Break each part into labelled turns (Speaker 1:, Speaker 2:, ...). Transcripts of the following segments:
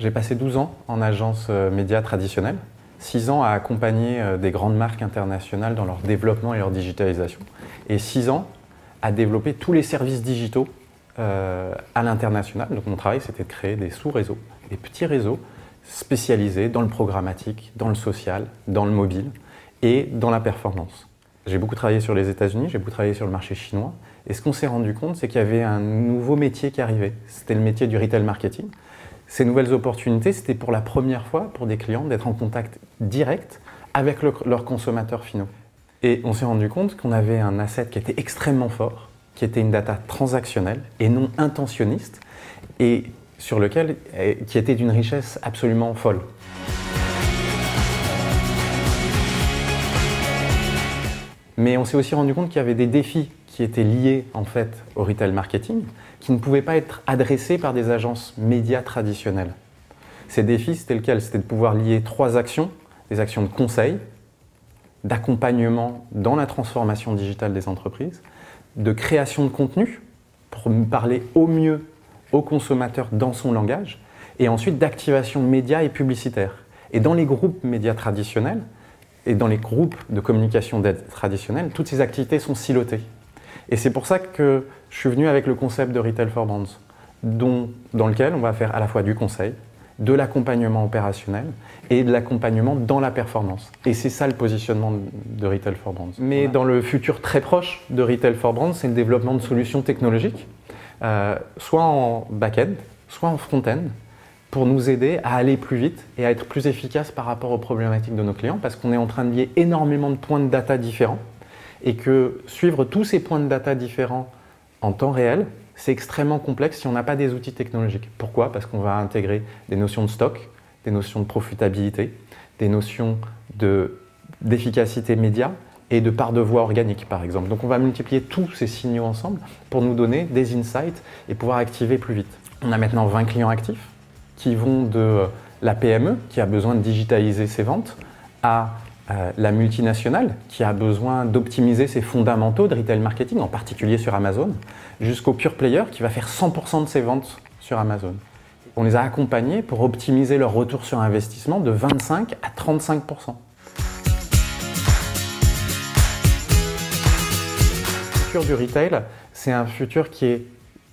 Speaker 1: J'ai passé 12 ans en agence média traditionnelle, 6 ans à accompagner des grandes marques internationales dans leur développement et leur digitalisation, et 6 ans à développer tous les services digitaux à l'international. Donc mon travail, c'était de créer des sous-réseaux, des petits réseaux spécialisés dans le programmatique, dans le social, dans le mobile et dans la performance. J'ai beaucoup travaillé sur les États-Unis, j'ai beaucoup travaillé sur le marché chinois, et ce qu'on s'est rendu compte, c'est qu'il y avait un nouveau métier qui arrivait. C'était le métier du retail marketing. Ces nouvelles opportunités, c'était pour la première fois pour des clients d'être en contact direct avec leurs consommateurs finaux. Et on s'est rendu compte qu'on avait un asset qui était extrêmement fort, qui était une data transactionnelle et non intentionniste, et sur lequel, qui était d'une richesse absolument folle. Mais on s'est aussi rendu compte qu'il y avait des défis qui étaient liés en fait au retail marketing, qui ne pouvaient pas être adressés par des agences médias traditionnelles. Ces défis, c'était lesquels? C'était de pouvoir lier 3 actions, des actions de conseil, d'accompagnement dans la transformation digitale des entreprises, de création de contenu, pour parler au mieux au consommateur dans son langage, et ensuite d'activation médias et publicitaire. Et dans les groupes médias traditionnels, et dans les groupes de communication traditionnels, toutes ces activités sont silotées. Et c'est pour ça que je suis venu avec le concept de Retail for Brands, dans lequel on va faire à la fois du conseil, de l'accompagnement opérationnel et de l'accompagnement dans la performance. Et c'est ça le positionnement de Retail for Brands. Mais voilà. Dans le futur très proche de Retail for Brands, c'est le développement de solutions technologiques, soit en back-end, soit en front-end, pour nous aider à aller plus vite et à être plus efficace par rapport aux problématiques de nos clients, parce qu'on est en train de lier énormément de points de data différents, et que suivre tous ces points de data différents en temps réel, c'est extrêmement complexe si on n'a pas des outils technologiques. Pourquoi? Parce qu'on va intégrer des notions de stock, des notions de profitabilité, des notions d'efficacité média et de part de voix organique, par exemple. Donc on va multiplier tous ces signaux ensemble pour nous donner des insights et pouvoir activer plus vite. On a maintenant 20 clients actifs qui vont de la PME qui a besoin de digitaliser ses ventes à la multinationale qui a besoin d'optimiser ses fondamentaux de retail marketing, en particulier sur Amazon, jusqu'au pure player qui va faire 100% de ses ventes sur Amazon. On les a accompagnés pour optimiser leur retour sur investissement de 25 à 35%. Le futur du retail, c'est un futur qui est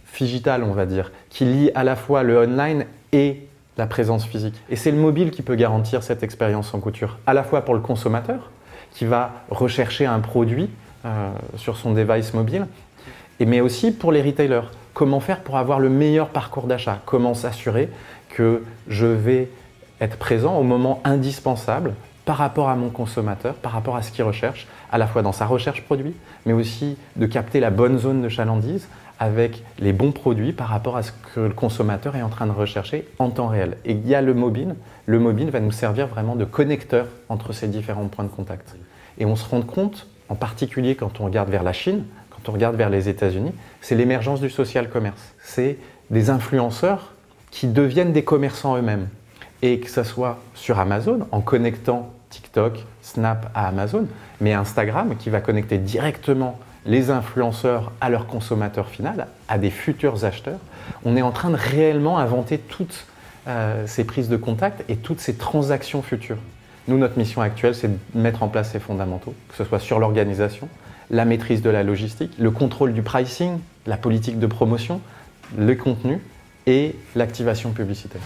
Speaker 1: phygital, on va dire, qui lie à la fois le online et la présence physique. Et c'est le mobile qui peut garantir cette expérience sans couture, à la fois pour le consommateur, qui va rechercher un produit sur son device mobile, mais aussi pour les retailers. Comment faire pour avoir le meilleur parcours d'achat? Comment s'assurer que je vais être présent au moment indispensable par rapport à mon consommateur, par rapport à ce qu'il recherche, à la fois dans sa recherche produit, mais aussi de capter la bonne zone de chalandise avec les bons produits par rapport à ce que le consommateur est en train de rechercher en temps réel. Et il y a le mobile va nous servir vraiment de connecteur entre ces différents points de contact. Et on se rend compte, en particulier quand on regarde vers la Chine, quand on regarde vers les États-Unis, c'est l'émergence du social commerce. C'est des influenceurs qui deviennent des commerçants eux-mêmes. Et que ce soit sur Amazon, en connectant TikTok, Snap à Amazon, mais Instagram qui va connecter directement les influenceurs à leur consommateur final, à des futurs acheteurs. On est en train de réellement inventer toutes ces prises de contact et toutes ces transactions futures. Nous, notre mission actuelle, c'est de mettre en place ces fondamentaux, que ce soit sur l'organisation, la maîtrise de la logistique, le contrôle du pricing, la politique de promotion, le contenu et l'activation publicitaire.